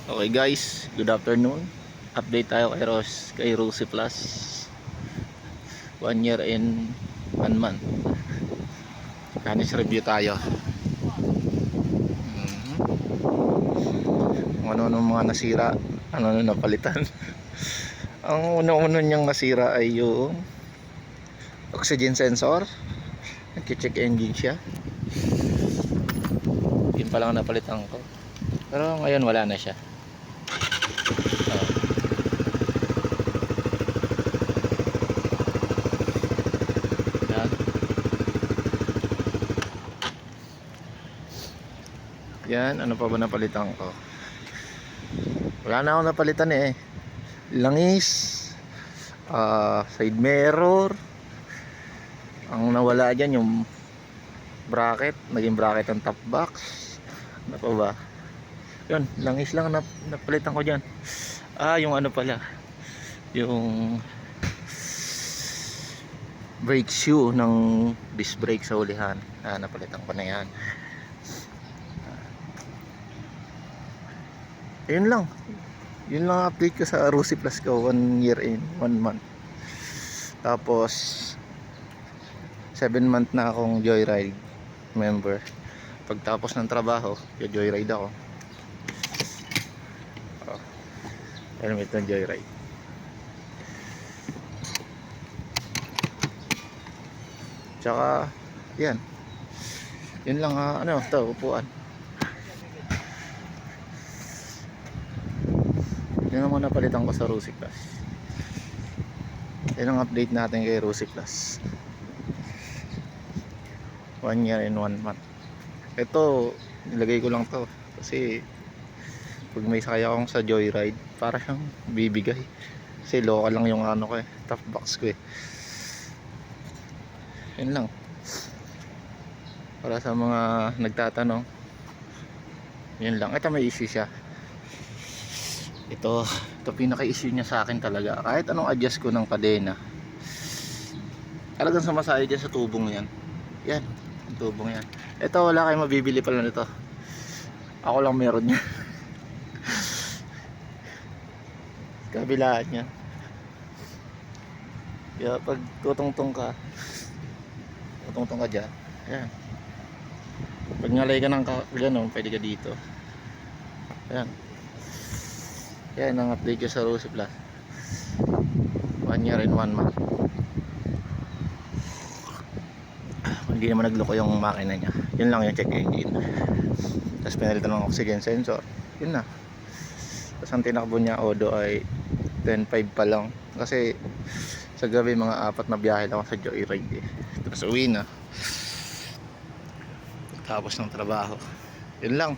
Okay guys, good afternoon. Update tayo kay Rosie Plus. 1 year and 1 month. Canis review tayo. Kung ano mga nasira, ano napalitan. Ang una-una niyang nasira ay yung oxygen sensor. Nag-check engine siya. Yun pa lang napalitan ko. Pero ngayon wala na siya. Yan. Yan, ano pa ba napalitan ko? Wala na akong napalitan eh. Langis, side mirror. Ang nawala dyan yung bracket, naging bracket ang top box. Ano pa ba? Yun, langis lang napalitan ko dyan. Yung ano pala, yung brake shoe ng disc brake sa ulihan. Napalitan ko na yan. Yun lang. Yun lang update ko sa Rosie Plus ko. 1 year in 1 month. Tapos 7 month na akong joyride member. Pagtapos ng trabaho, joyride ako. Helmet ng joyride. Tsaka yan. Yun lang upuan. Yun ang muna palitan ko sa Rosie Plus. Yan ang update natin kay Rosie Plus. 1 year and 1 month. Ito, nilagay ko lang to kasi pag may sakay akong sa joyride, para siyang bibigay. Kasi local lang yung ano ko top box ko Yun lang. Para sa mga nagtatanong, yun lang. Ito may issue siya. Ito pinaka-issue niya sa akin talaga. Kahit anong adjust ko ng kadena, talagang sumasaya dyan sa tubong yan. Yan, yung tubong yan. Ito wala kayong mabibili pala nito. Ako lang meron niya. Kabilaan niya. Kaya pag tutungtong ka dyan, yan. Pag ngalay ka ng gano'n, pwede ka dito. Yan. Yan ang update ko sa Rosie Plus. 1 year and 1 month. Hindi naman nagloko yung makina niya. Yun lang yung check engine. Tapos pinalitan ng oxygen sensor. Yun na. Tapos ang tinakbo niya Odo ay 10.5 pa lang. Kasi sa gabi mga 4 na biyahe lang ako sa joyride Tapos uwi na. Tapos ng trabaho. Yun lang.